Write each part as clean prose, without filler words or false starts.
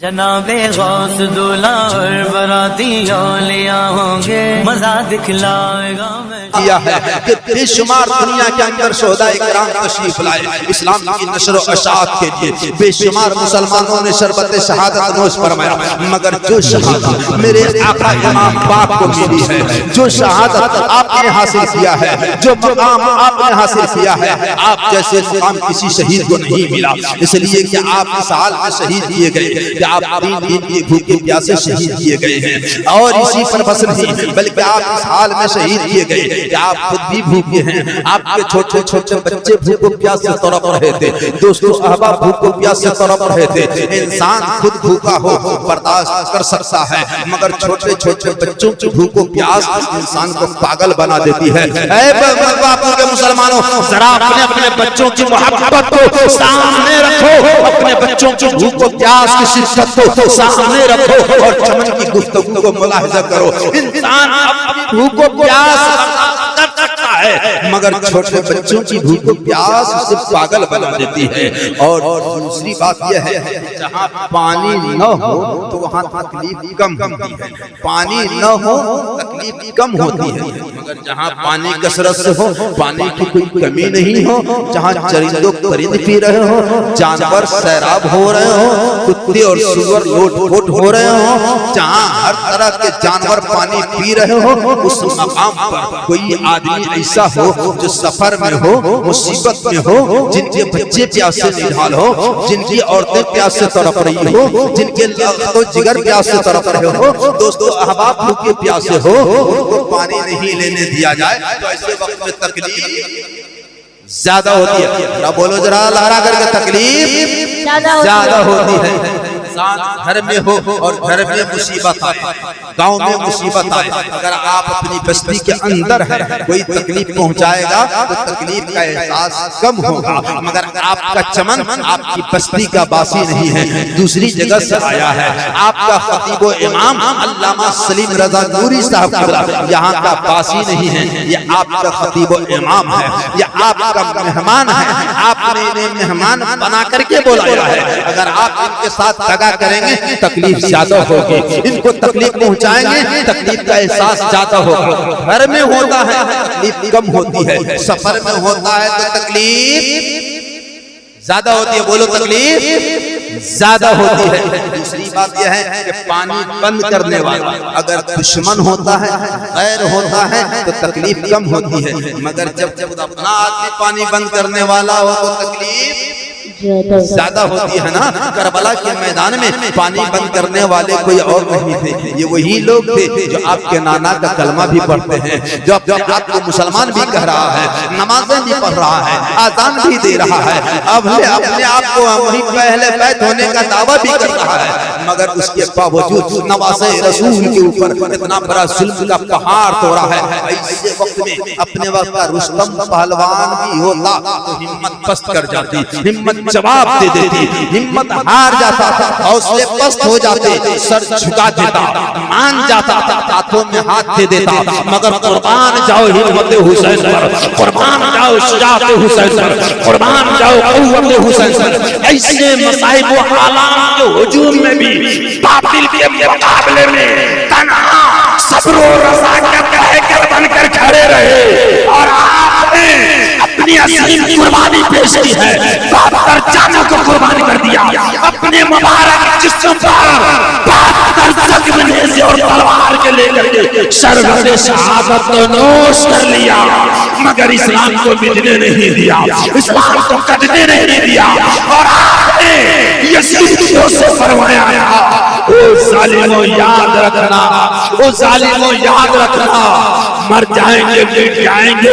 जनाबे गौस दूल्हा और बराती औलिया होंगे, मजा दिखलाएगा किया है कि बेशुमार दुनिया के अंदर शोहदा इकराम तशरीफ लाए इस्लाम की नशर और अशाअत के लिए। बेशुमार मुसलमानों ने शरबत शहादत नोश फरमाया, मगर जो शहादत मेरे आका इमाम बाप को मिली है, जो शहादत आपने हासिल किया है, जो मकाम आपने हासिल किया है, आप जैसे मकाम किसी शहीद को नहीं मिला। इसलिए कि आप इस हाल में शहीद किए गए कि आप 3 दिन के भूखे प्यासे शहीद किए गए हैं। और इसी पर बस नहीं, बल्कि आप इस हाल में शहीद किए गए कि आप खुद भी भूखे हैं, आपके छोटे छोटे बच्चे भूखों प्यास से तड़प रहे थे, दोस्तों अहबाब भूखों प्यास से तड़प रहे थे। इंसान खुद भूखा हो बर्दाश्त कर सकता है, मगर छोटे छोटे बच्चों की भूखों प्यास इंसान को पागल बना देती है। बापू के मुसलमानों, जरा अपने अपने बच्चों की मोहब्बत को सामने रखो, अपने बच्चों की भूखों प्यास की शिद्दत को सामने रखो और चमन की गुफ्तगू को मुलाहिजा करो। इंसान अपनी भूखों प्यास है, मगर छोटे बच्चों की भूख प्यास उसे पागल बना देती है। और दूसरी बात यह है, जहाँ पानी न हो तो वहाँ तकलीफ कम होती है, पानी न हो तकलीफ कम होती है। मगर जहाँ पानी कसरत से हो, पानी की कोई कमी नहीं हो, जहाँ चरिंदों परिंद पी रहे हो, जानवर सैराब हो रहे हो, कुत्ते और सुअर लोट-पोट हो रहे हो, जहाँ हर तरह के जानवर पानी पी रहे हो, उस मकाम पर कोई आदमी ऐसा हो जो सफर में हो, मुसीबत में हो, जिनके बच्चे प्यास से निढाल हो, जिनकी औरतें प्यास से तड़प रही हो, जिनके जिगर प्यास से तड़प रहे हो, दोस्तों अहबाब भूखे प्यासे हो, उनको पानी नहीं लेने दिया जाए तो ऐसे वक्त में तकलीफ ज्यादा होती है। बोलो जरा लहरा करके, तकलीफ ज्यादा होती है। घर में हो और घर में मुसीबत आए, गांव में मुसीबत आए, अगर आप अपनी बस्ती के अंदर है, कोई तकलीफ पहुंचाएगा तो तकलीफ का एहसास कम होगा। मगर आपका चमन आपकी बस्ती का बासी नहीं है, दूसरी जगह से आया है। आपका खतीब इमाम अल्लामा सलीम रजा नूरी साहब यहाँ का बासी नहीं है, ये आपका खतीब इमाम है, ये आपका मेहमान है, आपने इन्हें मेहमान बना करके बुलाया है। अगर आप इनके साथ दगा करेंगे तकलीफ ज्यादा होगी, इनको तकलीफ पहुंचाएंगे तकलीफ का एहसास ज्यादा होगा। घर में होता है तकलीफ कम होती है, सफर में होता है तो तकलीफ ज्यादा होती है। बोलो तकलीफ ज्यादा होती है। दूसरी बात यह है कि पानी बंद करने वाला अगर दुश्मन होता है, गैर होता है तो तकलीफ कम होती है, मगर जब अपना आदमी पानी बंद करने वाला हो तो तकलीफ ज्यादा होती है ना। करबला के मैदान में पानी बंद करने वाले कोई और नहीं थे, ये वही लोग थे जो आपके नाना का कलमा भी पढ़ते हैं, जो आपको मुसलमान भी कह रहा है, नमाजें भी पढ़ रहा है, आजान भी दे रहा है, अब अपने आप को वही पहले बैत होने का दावा भी कर रहा है, मगर उसके बावजूद नवाज़े रसूल के ऊपर इतना बड़ा जुल्म का पहाड़ तोड़ा है। ऐसे वक्त में अपने वक्त का रुस्तम पहलवान भी होता तो हिम्मत पस्त कर जाती, हिम्मत जवाब दे देती, हिम्मत हार जाता था, हौसले पस्त हो जाते, सर झुका देता, मान जाता था, हाथों में हाथ दे देता। मगर कुर्बान जाओ हिम्मत हुसैन पर, कुर्बान जाओ शुजाअत हुसैन पर, कुर्बान जाओ क़ुव्वत हुसैन पर। ऐसे मसाइब व आलाम के हुजूम में भी बातिल के मुकाबले में तन्हा सब्र और रज़ाक़त कहकर बनकर खड़े रहे और आपने अपनी असीम कुर्बानी पेश की है। 72 जानों को कुर्बान कर दिया, अपने मुबारक जिस्म पर 72 जख्म नेज़े और तलवार के लेकर के शरबत शहादत नोश कर लिया, मगर इस्लाम को मिटने नहीं दिया, इस्लाम को कटने नहीं दिया। और आपने यजीदियों से फरमाया, ओ जालिमों याद रखना, ओ जालिमों याद रखना, मर जाएंगे मिट जाएंगे,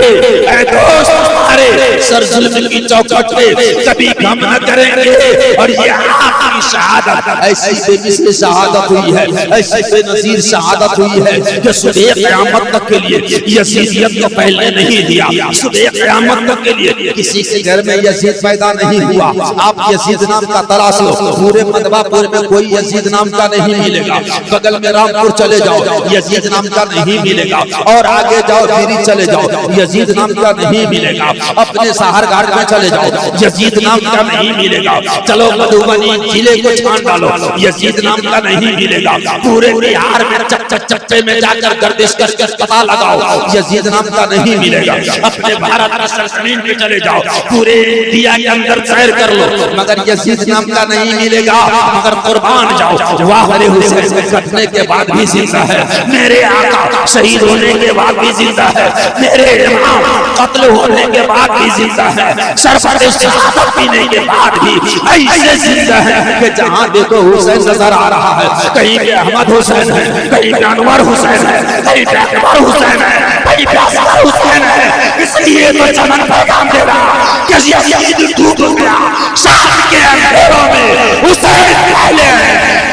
ऐ दोस्त हमारे सर जुल्म की चौखट पे कभी गम न करेंगे। और ये आपकी शहादत ऐसी बेमिसाल शहादत हुई है, ऐसी बेनज़ीर शहादत हुई है कि सुबह क़यामत तक के लिए यजीदियत को पहले नहीं दिया, सुबह क़यामत तक के लिए किसी के घर में यजीद पैदा नहीं हुआ। आप यजीद नाम का तलाश लो, पूरे मदबापुर में कोई यजीद नाम का नहीं मिला। मिलेगा। बगल में रामपुर चले जाओ, यजीद नाम का नहीं मिलेगा। और आगे जाओ गिरी चले जाओ, यजीद नाम का नहीं मिलेगा। अपने शहर घाट में चले जाओ, यजीद नाम का नहीं मिलेगा। चलो मधुबनी जिले को छान डालो, यजीद नाम का नहीं मिलेगा। पूरे बिहार में चच्चे में जाकर गर्दिश करके पता लगाओ, यजीद नाम का नहीं मिलेगा। अपने भारत की सरजमीन पे चले जाओ, पूरे इंडिया के अंदर सैर कर लो, मगर यजीद नाम का नहीं मिलेगा। मगर कुर्बान जाओ, वाह अरे हुसैन कटने के बाद भी जिंदा है, मेरे आका शहीद होने के बाद भी जिंदा है, मेरे इमाम कत्ल होने के बाद भी जिंदा है, शरफत शहादत पीने के बाद भी ऐसे जिंदा है कि जहां देखो हुसैन नजर आ रहा है। कहीं पे अहमद हुसैन है, कहीं पे अनवर हुसैन है, कहीं पे अकबर हुसैन है, कहीं पे असगर हुसैन है। इसलिए तो चमन पैगाम दे रहा कि यजीद डूब गया शाम के अंधेरों में, हुसैन पहले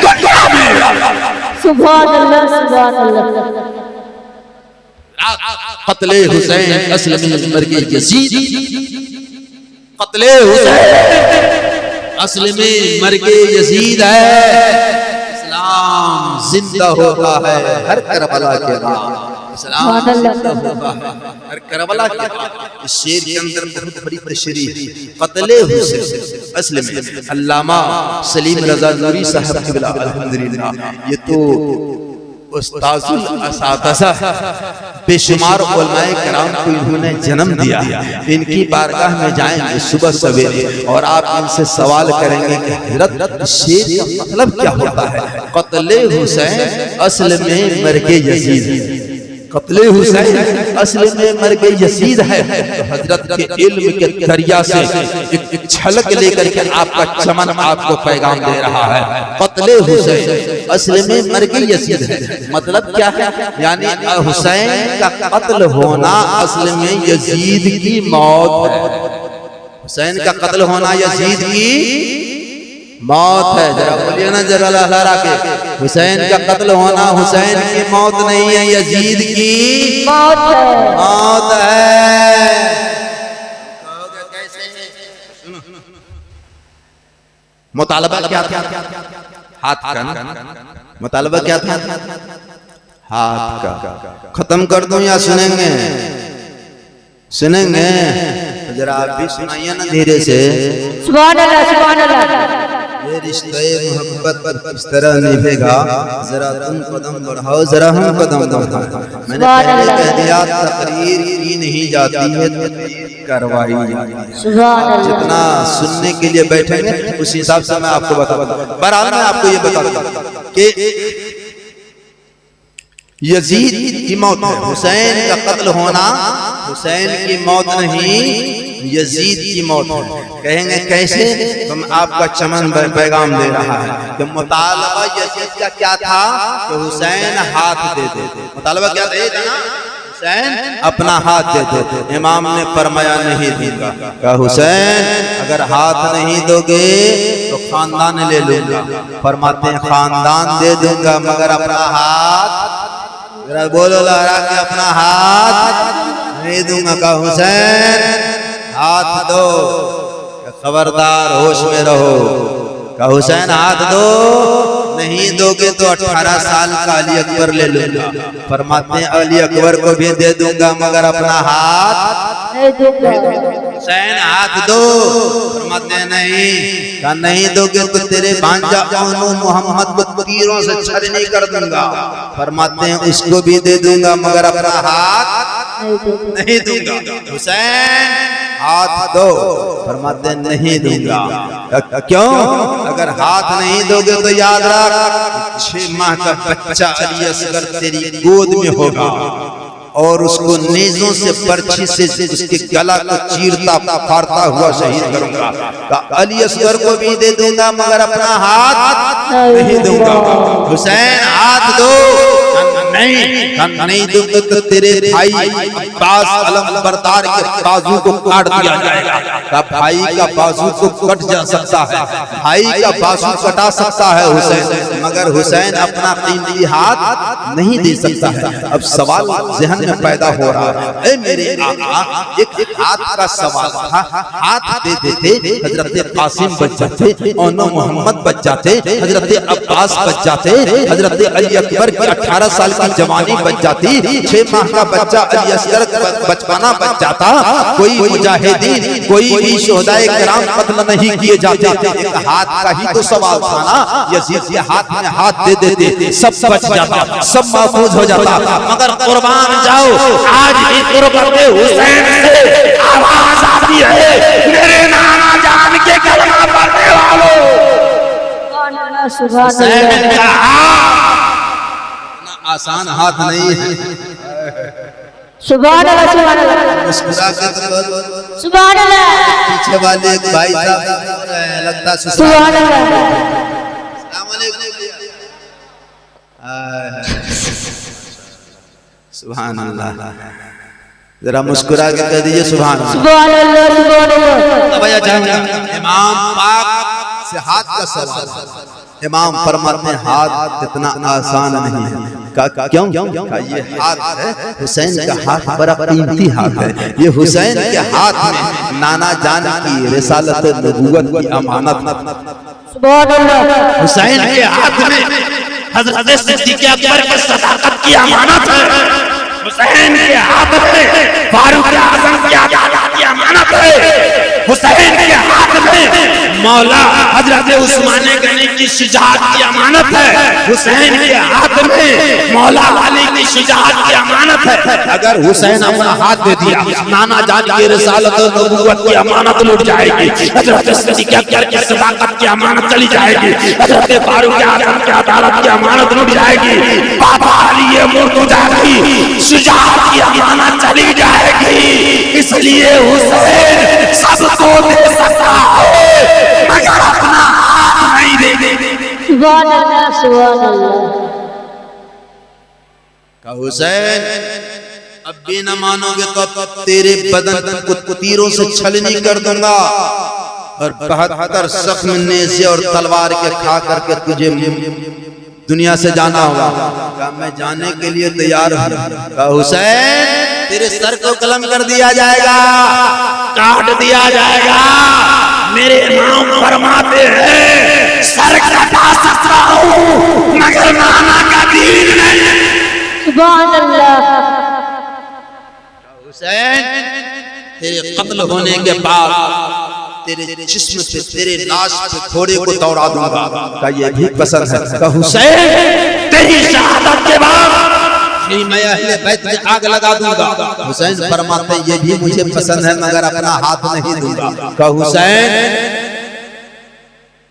दुनिया में। सुभान अल्लाह, सुभान अल्लाह। कत्ले हुसैन असल में मरके यजीद, कत्ले हुसैन असल में मरके यजीद है। इस्लाम जिंदा होता है हर करबला के बाद, इस्लाम जिंदा होता है हर करबला के बाद। इस शेर के अंदर बहुत बड़ी तशरीह है। कत्ले हुसैन असल में अल्लामा सलीम रजा नूरी साहब क़िबला अल्हम्दुलिल्लाह, ये तो उस्ताजुल असातिज़ा बेशुमार उलमाए किराम को इन्होंने जन्म दिया। इनकी बारगाह में जाएंगे सुबह सवेरे और आप इनसे सवाल करेंगे कि हज़रत शेर का मतलब क्या होता है। कत्ले हुसैन असल में मरके यजीद, कत्ले हुसैन असल में मरके यजीद है। तो हजरत के इल्म के दरिया से एक झलक लेकर के आपका चमन आपको पैगाम दे रहा है। कत्ले हुसैन असल में मरके यजीद है, मतलब क्या है? यानी हुसैन का कत्ल होना असल में यजीद की मौत है। हुसैन का कत्ल होना यजीद की मौत है। जरा बोलिए ना, जरा लहरा के, हुसैन का कत्ल होना हुसैन की मौत नहीं है, यजीद की मौत है, मौत है। मुतालबा क्या था? हाथ का मुतालबा क्या था? हाथ का। खत्म कर दूं या सुनेंगे? सुनेंगे जरा आप भी सुनाइए ना धीरे से। सुभान अल्लाह, सुभान अल्लाह। ये रिश्ते मोहब्बत किस तरह निभेगा, जरा तुम कदम बढ़ाओ, जरा हम कदम बढ़ाओ। मैंने पहले कह दिया तकरीर की नहीं जाती है, तकरीर करवाई जाती है। सुभान अल्लाह। जितना सुनने के लिए बैठेंगे उस हिसाब से मैं आपको बताऊंगा। बहरहाल मैं आपको ये बता दूं कि यजीद की मौत है, हुसैन का कत्ल होना हुसैन की मौत नहीं, यजीद की मौत है। कहेंगे कैसे? तुम आपका चमन पैगाम दे रहा है कि मुतालबा यजीद का क्या था कि हुसैन हाथ दे दे। मुतालबा क्या था ना? हुसैन अपना हाथ दे दे। इमाम ने फरमाया नहीं दूंगा। क्या हुसैन अगर हाथ नहीं दोगे तो खानदान ले लूंगा। फरमाते हैं खानदान दे दूंगा मगर अपना हाथ, बोलो लहरा के, अपना हाथ नहीं दूंगा। का हुसैन हाथ दो, खबरदार होश में रहो। का हुसैन हाथ दो, नहीं दोगे तो 18 साल का अली अकबर ले लूंगा। फरमाते हैं अली अकबर को भी दे दूंगा मगर अपना हाथ नहीं दूंगा। हुसैन हाथ दो, फरमाते हैं नहीं। का नहीं दोगे तो तेरे भांजा मोहम्मद को तीरों से छलनी कर दूंगा। फरमाते हैं उसको भी दे दूंगा मगर अपना हाथ नहीं दूंगा। हुसैन हाथ दो, फरमाते नहीं दूंगा। क्यों? अगर हाथ नहीं दोगे तो याद रख 6 माह का बच्चा अली असगर तेरी गोद में होगा और उसको नेज़ों से बर्छी से उसके गला को चीरता फाड़ता हुआ शहीद करूंगा। अली असगर को भी दे दूंगा मगर अपना हाथ नहीं दूंगा। हुसैन हाथ दो, नहीं नहीं दूंगा तो तेरे भाई अब्बास अलमबरदार के बाजू को काट दिया जाएगा। का भाई का बाजू को कट जा सकता है, भाई का बाजू कटा सकता है हुसैन, मगर हुसैन अपना कीमती हाथ नहीं दे सकता है। अब सवाल जहन में पैदा हो रहा है, मेरे आका एक हाथ का सवाल था, हाथ दे देते हजरत कासिम बच जाते, ओनो मोहम्मद बच जाते, हजरत अब्बास बच जाते, हजरत अली अकबर की 18 साल की जवानी बच जाती, 6 माह का बच्चा अली असगर बचपना बच जाता, कोई मुजाहिदीन कोई भी शोहदाए किराम कत्ल नहीं किए जाते। एक हाथ का ही तो सवाल था ना, यजीद के हाथ में हाथ दे देते, सब बच जाता, सब महफूज हो जाता। मगर कुर्बान जाओ, आज भी कुर्बत हुसैन से आवाज आती है, मेरे नाना जान के कलमा पढ़ने वालों। सुभान अल्लाह, का हाथ आसान हाथ नहीं है। सुभान अल्लाह, सुभान अल्लाह, मुस्कुरा के तो सुभान अल्लाह, पीछे वाले एक भाई साहब लगता है सुभान अल्लाह, सुभान अल्लाह, जरा मुस्कुरा के कह दीजिए सुभान अल्लाह। सुभान अल्लाह, सुभान अल्लाह। भैया जाएंगे इमाम पाक से हाथ का सवाल, इमाम फरमाते हैं हाथ इतना आसान नहीं है। क्यों? ये हाथ है हुसैन का हाथ बड़ा कीमती हाथ है, ये हुसैन के हाथ में नाना जान की रिसालत नबूवत की अमानत, सुभान अल्लाह, हुसैन के हाथ में हजरत सिद्दीक़ अकबर की सदाकत की अमानत है, हुसैन के हाथ में फारूक आज़म की अदालत की अमानत है, हुसैन के हाथ में मौला हजरत उस्मान गनी की शुजाअत की अमानत है, हुसैन के हाथ में मौला अली की शुजाअत की अमानत है। अगर हुसैन अपना हाथ दे दिया, नाना जान की रिसालत और नबूवत की अमानत लुट जाएगी, हजरत सिद्दीक़ अकबर की सदाकत की अमानत चली जाएगी, हजरत फारूक आज़म की अदालत की अमानत लुट जाएगी, बाबा अली मुर्तज़ा की शुजाअत की अमानत चली जाएगी। इसलिए हुसैन सबको दे सकता है मगर अपना हाथ नहीं दे। सुभान अल्लाह, सुभान अल्लाह। का हुसैन अब भी न मानोगे तो तेरे बदन को तीरों से छलनी कर दूंगा और 72 जख्म नेज़े और तलवार के खा करके तुझे दुनिया से जाना होगा। क्या मैं जाने के लिए तैयार हूँ? का हुसैन तेरे सर को कलम कर दिया जाएगा, काट दिया जाएगा। मेरे इमाम फरमाते हैं सर कटा सकता हूँ मगर नाना का दीन नहीं। सुभान अल्लाह। हुसैन तेरे कत्ल होने के बाद तेरे जिस्म पे, तेरे लाश पे घोड़े को दौड़ा दूंगा। का ये भी पसंद है? का हुसैन तेरी शहादत के बाद मैं अहले बैत में आग लगा दूंगा। हुसैन फरमाते ये भी मुझे पसंद है मगर अपना हाथ नहीं दूंगा। का हुसैन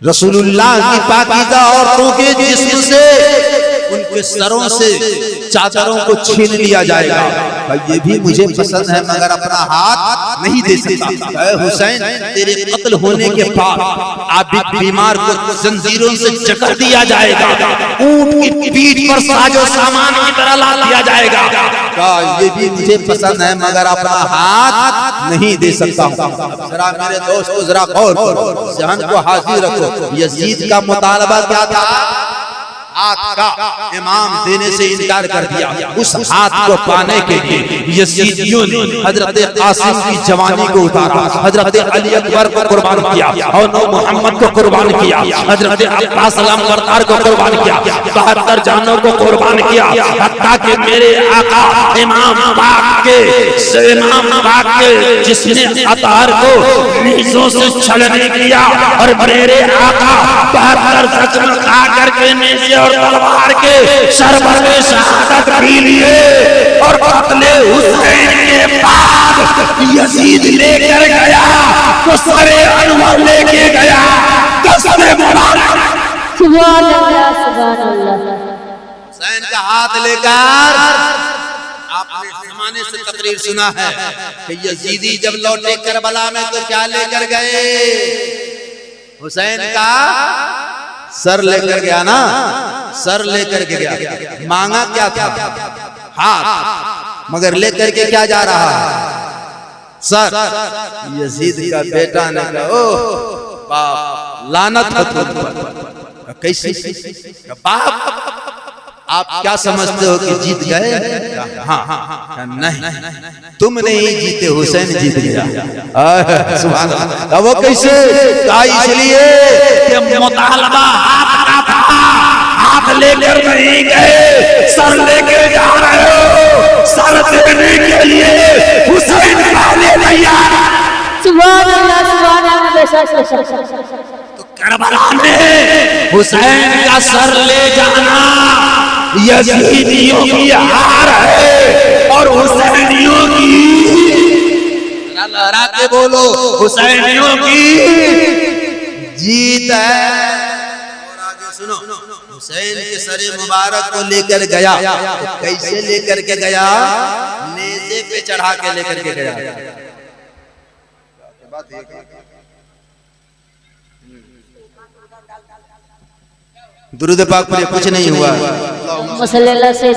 रसूलुल्लाह की पाकीज़ा औरतों के जिस्म से, उनके सरों से चादरों को छीन लिया जाएगा। ये भी मुझे पसंद है मगर अपना हाथ नहीं दे सकता। हुसैन तेरे कत्ल होने के बाद आप बीमार को जंजीरों से जकड़ दिया जाएगा, ऊंट की पीठ पर साजो सामान की तरह ला दिया जाएगा। ये भी मुझे पसंद है मगर अपना हाथ नहीं दे सकता। जरा मेरे दोस्तों जरा गौर करो, जहन को हाजिर रखो। यजीद का मुतालबा क्या था? हाथ का इमाम देने से इनकार कर दिया। उस हाथ को पाने के लिए यजीदियों ने हजरत कासिम की जवानी को उतारा, हजरत अली अकबर को कुर्बान किया और मोहम्मद को कुर्बान किया, हजरत अब्बास अलमबरदार को कुर्बान किया, 72 जानों को कुर्बान किया। हत्ता कि मेरे आका इमाम पाक के जिसने अतार को नीज़ों से छलनी किया और मेरे आका 72 जख्म खा करके नीचे और तलवार के शरबत में शहादत पी लिए और कत्ले हुसैन के बाद यजीद लेकर गया तो सरे अनवर लेके गया। दस्ते मुबारक सुभान अल्लाह, सुभान अल्लाह। हुसैन का हाथ लेकर आपने जमाने से तकरीर सुना है कि यजीदी जब लौटे करबला में तो क्या लेकर गए? हुसैन का सर लेकर गया ना, सर लेकर के गया, मांगा क्या था? हाथ, मगर लेकर के क्या जा रहा है? सर। यजीद का बेटा ने कहा, ओह बाप, लानत हो तुम पर। कैसे? बाप, आप क्या समझते हो कि जीत गए? हाँ, नहीं, तुम नहीं जीते, हुसैन जीत गया। सुभान अल्लाह। वो कैसे? कहा इसलिए कि मुतालबा हाथ लेकर नहीं गए, सर लेकर जा रहे हो। सर देने के लिए हुसैन पहले तैयार। सुभान अल्लाह, सुभान अल्लाह। तो करबला में हुसैन का सर ले जाना यजीदियों की हार है और हुसैनियों की, लहरा के बोलो, हुसैनियों की जीत है। और आगे सुनो, हुसैन के सरे मुबारक को लेकर गया, तो कैसे लेकर के गया? नेज़े पे चढ़ा के लेकर के गया। दुरूद पाक पर कुछ नहीं हुआ। सल्लल्लाहु अलैहि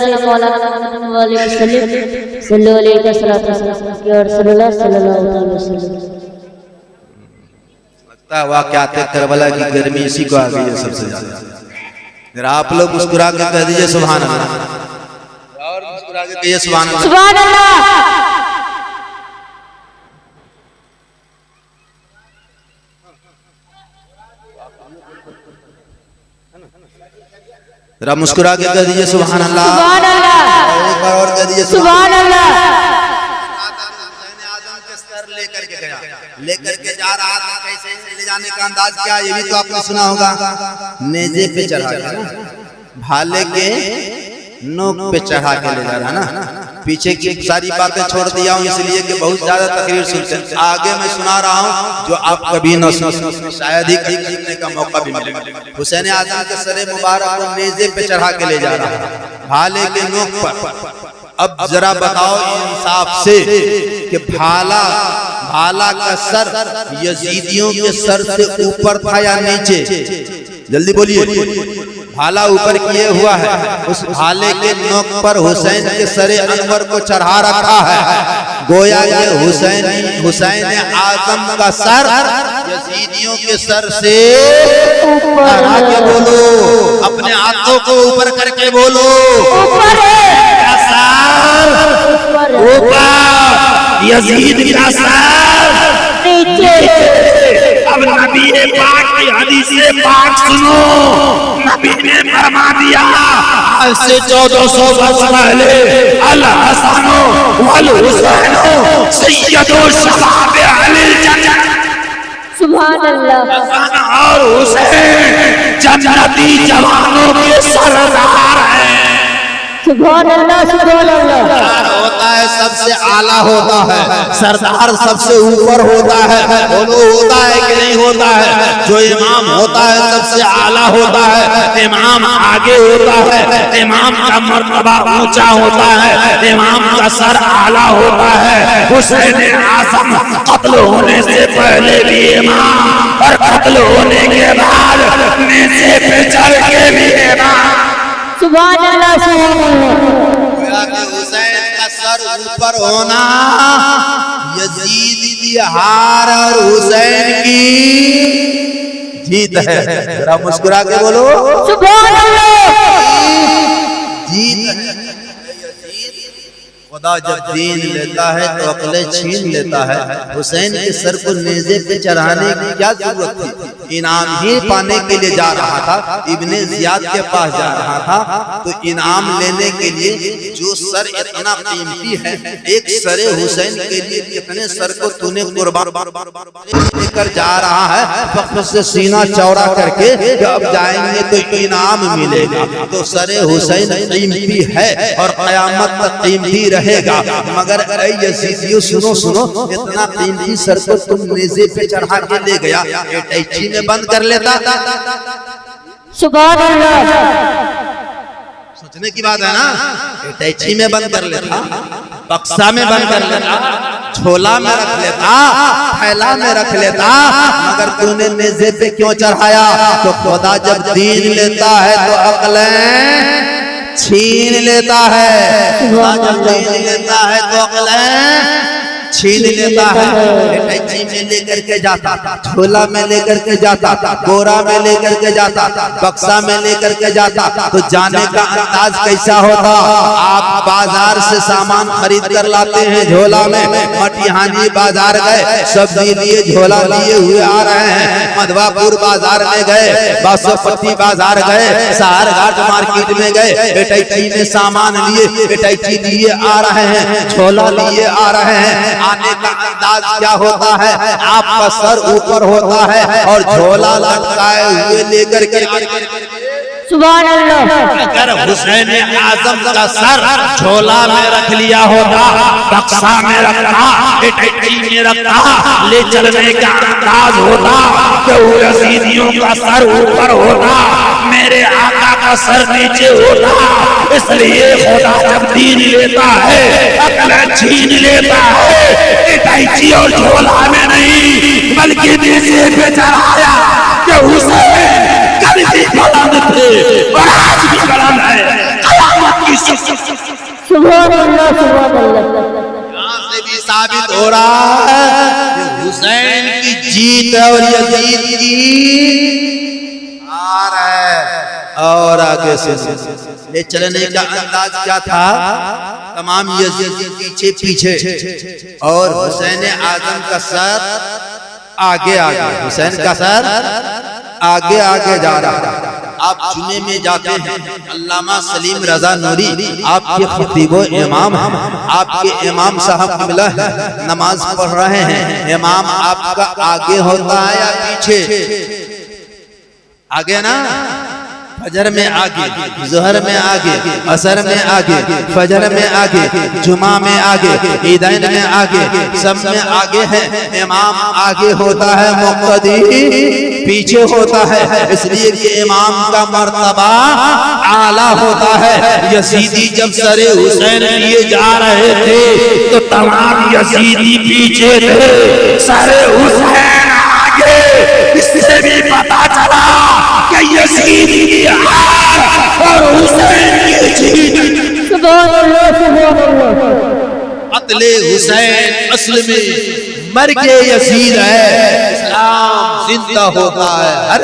वसल्लम। लगता है वाक़यात करबला की गर्मी इसी को आ गई है सबसे ज्यादा। जरा आप लोग मुस्कुरा के कह दीजिए सुभान अल्लाह, और मुस्कुरा के कहिए सुभान अल्लाह। सुभान अल्लाह। जरा मुस्कुरा के कह दीजिए सुभान अल्लाह। सुभान अल्लाह। एक बार और कह दीजिए सुभान अल्लाह। आजम के सर लेकर के गया, लेकर के जा रहा था। कैसे ले जाने का अंदाज क्या, ये भी तो आपने सुना होगा। नेज़े पे चढ़ा के, भाले के नोक पे चढ़ा के ले जा रहा ना। पीछे की सारी बातें छोड़ दिया हूँ इसलिए कि बहुत ज्यादा तकरीर सुनते हैं। आगे मैं सुना रहा हूँ जो आप कभी न सुन, शायद ही कहीं सुनने का मौका भी मिलेगा। हुसैन आजम के सरे मुबारक को नेज़े पे चढ़ा के ले जा रहा है, भाले के नोक पर। अब जरा बताओ इंसाफ से कि भाला का सर यजीदियों के सर से ऊपर था या नीचे? जल्दी बोलिए। भाला ऊपर किए हुआ है, उस भाले के नोक पर हुसैन के सरे अनवर को चढ़ा रखा है। गोया के हुसैन आजम का सर यजीदियों के सर से चढ़ा के बोलो, अपने हाथों को ऊपर करके बोलो, ऊपर यजीद का सर नीचे। अब नबी पाक की हदीसे पाक सुनो, नबी ने फरमा दिया आज से 1400 वर्ष पहले अल हसनो वल हुसैनो सैयदो शबाब अहलिल जन्नत। सुभान अल्लाह। हसन और हुसैन जन्नती जवानों के सरदार हैं। सुभान अल्लाह, सुभान अल्लाह। होता है सबसे आला होता है, सरदार सबसे ऊपर होता है। दोनों होता है कि नहीं होता है? जो इमाम होता है सबसे आला होता है, इमाम आगे होता है, इमाम का मर्तबा ऊंचा होता है, इमाम का सर आला होता है। हुसैन आज़म कत्ल होने से पहले भी इमाम और कत्ल होने के बाद नीचे पे चढ़ के भी इमाम। सुभान अल्लाह, सुभान अल्लाह। हुसैन का सर ऊपर होना यजीद की हार और हुसैन की जीत है। जरा मुस्कुरा के बोलो सुभान अल्लाह। जीत है। खुदा जब दीन लेता है तो अक्लें छीन लेता है। हुसैन के सर को नेज़े पे चढ़ाने की क्या जरूरत थी? इनाम ही पाने के लिए जा रहा था, इब्ने जियाद के पास जा रहा था। तो इनाम लेने के लिए जो सर इतना कीमती है, एक सरे हुसैन के लिए कितने सर को तूने कुर्बान लेकर जा रहा है, फख्र से सीना चौड़ा करके अब जाएंगे तो इनाम मिलेगा। तो सरे हुसैन कीमती है और कयामत तक कीमती रहेगा। मगर यजीदियों सुनो सुनो, इतना कीमती सर को तुम नेज़े पे चढ़ा के ले गया, टैची में बंद कर लेता। सुभान अल्लाह। सोचने की बात है ना, टैची में बंद कर लेता, बक्सा में बंद कर लेता, झोला में रख लेता, थैला में रख लेता, मगर तूने नेज़े पे क्यों चढ़ाया? तो खुदा जब दीन लेता है तो अक्लें छीन लेता है। खुदा जब दीन लेता है तो अक्लें छीन लेता है। टैची में लेकर के जाता, झोला में लेकर के जाता, गोरा में लेकर के जाता, बक्सा में लेकर के जाता, तो जाने का अंदाज कैसा होता? आप बाजार से सामान खरीद कर लाते हैं झोला में, मटिहानी बाजार गए, सब्जी लिए झोला लिए हुए आ रहे हैं, मधवापुर बाजार में गए, बासोपट्टी बाजार गए, सहारघाट मार्केट में गए, टैची में सामान लिए, टैची लिए आ रहे हैं, झोला लिए आ रहे हैं। आने का अंदाज क्या होता है? आपका सर ऊपर होता है और झोला लटकाए हुए लेकर के। सुभान अल्लाह। अगर हुसैन आजम का सर झोला में रख लिया होता, बक्सा में रखा, टैची में रखा, ले चलने का अंदाज होता तो यजीदियों का सर ऊपर होता, मेरे आका का सर नीचे होता। इसलिए खुदा जब दीन लेता है अकल छीन लेता है, टैची और झोला में नहीं बल्कि नीचे पे चढ़ाया कि हुसैन कल भी बुलंद थे और आज भी बुलंद है। कयामत की सुभान अल्लाह, सुभान अल्लाह। यहाँ से भी साबित हो रहा है कि हुसैन की जीत है और यजीद की हार है। और आगे से ले चलने का अंदाज क्या था? तमाम यजीद पीछे पीछे और हुसैन आजम का सर आगे आगे, हुसैन का सर आगे आगे जा रहा है। आप जुमे में जाते हैं, अल्लामा सलीम रजा नूरी आपके खतीबो इमाम हैं, आपके इमाम साहब मिला है, नमाज पढ़ रहे हैं, इमाम आपका आगे होता है या पीछे? आगे ना? फजर में आगे, जोहर में आगे, असर में आगे, फजर में आगे, जुमा में आगे, ईदैन में आगे, सब में आगे है। इमाम आगे होता है, मुक्तदी पीछे होता है, इसलिए कि इमाम का मर्तबा आला होता है। यजीदी जब सरे हुसैन लिए जा रहे थे तो तमाम यजीदी पीछे थे, सरे हुसैन आगे। इससे भी पता चला कि यजीद की हार और हुसैन की जीत। सुभान अल्लाह, सुभान अल्लाह। अतले हुसैन असल में मर के यजीद है, इस्लाम जिंदा होता है। हर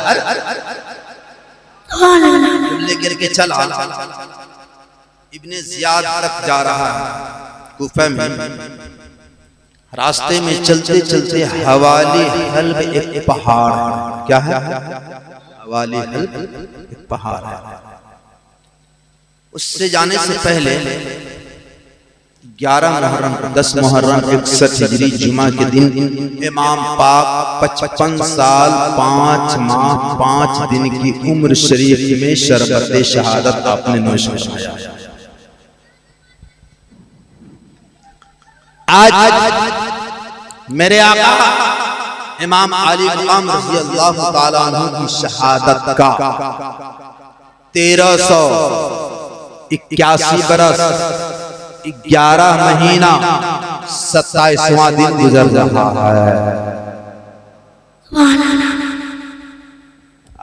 लेकर के चला इब्ने जियाद तक जा रहा है कूफा में। रास्ते में चलते चलते हवाली हल्ब एक पहाड़ है। क्या है? हवाली हल्ब एक पहाड़ है। उससे जाने से पहले 11 मुहर्रम 10 मुहर्रम 61 हिजरी जुमा के दिन इमाम पाक 55 साल 5 माह 5 दिन की उम्र शरीफ में शरबत शहादत आपने नोश फरमाया। आज मेरे आका इमाम अली मकाम रज़ी अल्लाह ताला अन्हु की शहादत का 1381 बरस 11 महीना 27वां दिन गुजर रहा है।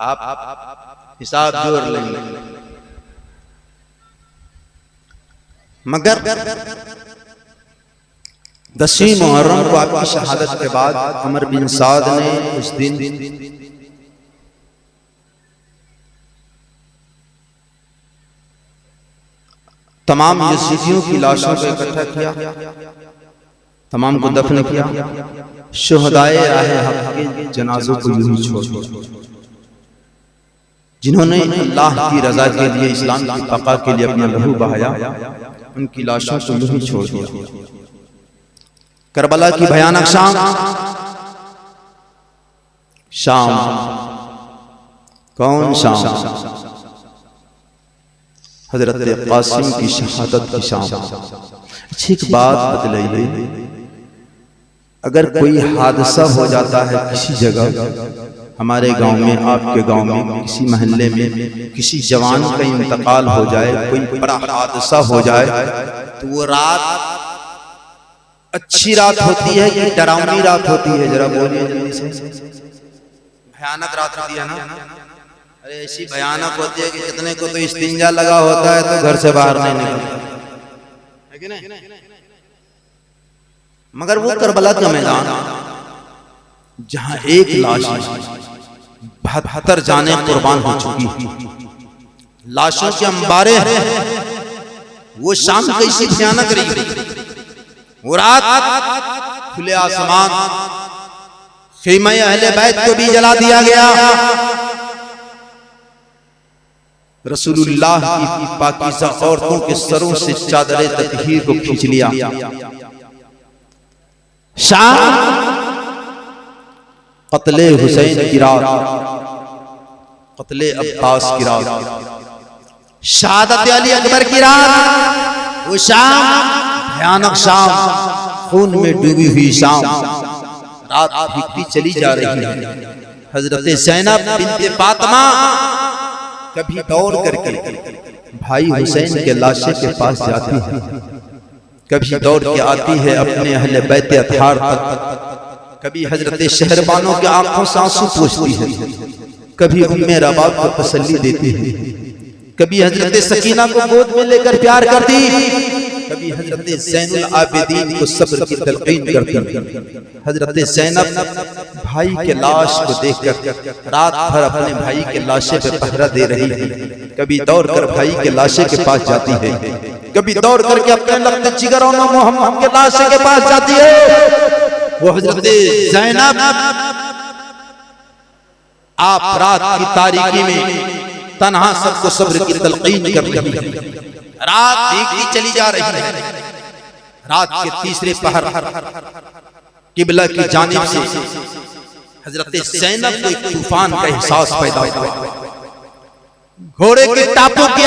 आप हिसाब जोड़ लेंगे। मगर 10वीं मुहर्रम को आपकी शहादत के बाद अमर बिन साद ने उस दिन तमाम यजीदियों की लाशों को इकट्ठा किया, तमाम को दफन किया, शुहदाए राहे हक के जनाजों को यूं ही छोड़ दिया। जिन्होंने अल्लाह की रजा के लिए, इस्लाम की बका के लिए अपना लहू बहाया, उनकी लाशों को यूं ही छोड़ दिया। करबला की भयानक शाम कौन शाम? हजरत कासिम की शहादत की शाम। अच्छी एक बात बतलाइए, अगर कोई हादसा हो जाता है किसी जगह, हमारे गांव में, आपके गांव में, किसी मोहल्ले में किसी जवान का इंतकाल हो जाए, कोई बड़ा हादसा हो जाए, तो वो रात अच्छी रात होती है कि डरावनी रात होती है? जरा बोलिए जल्दी से। भयानक रात होती है ना? अरे ऐसी भयानक होती है कि कितने को तो इस्तिंजा लगा होता है तो घर से बाहर नहीं निकलता है कि नहीं? मगर वो करबला का मैदान जहां एक लाश 72 जानें कुर्बान हो चुकी, लाशों के अंबारे हैं, वो शाम कैसी भयानक रही। वो रात खुले आसमान, खीमा अहले बैत को भी जला दिया गया, रसूलुल्लाह की पाकीज़ा औरतों के सरों से चादरे तकहीर को खींच लिया। शाम क़त्ले हुसैन की रात, क़त्ले अब्बास की रात, शहादत अली अकबर की रात, वो शाम भयानक शाम, खून में डूबी हुई शाम, रात बीतती चली जा रही है। हजरत ज़ैनब बिन्ते फातिमा कभी दौड़ करके भाई हुसैन के लाशे के पास जाती है, कभी दौड़ के आती है अपने अहले बैत अतहार तक, कभी हजरत शहरबानों के आंखों से आंसू पोंछती है, कभी उम्मे रबाब को तसल्ली देती है, कभी हजरत सकीना को गोद में लेकर प्यार करती, कभी हजरत ज़ैनुल आबिदीन को सब्र की तलकीन करती। हजरत ज़ैनब भाई के लाश को देखकर रात भर अपने भाई के लाशे पे पहरा दे रही है, कभी दौड़ कर भाई के लाशे के पास जाती है, कभी दौड़ करके अपने लगते जिगर और मोहम्मद के लाशे के पास जाती है। वो हजरत ज़ैनब आप रात की तारीकी में तन्हा सबको सब्र की तलकीन कर रही है। रात बीतती चली जा रही है। रात के तीसरे पहर किबला की जानिब से हजरत ज़ैनब को एक तूफान का एहसास पैदा हुआ। घोड़े के टापों के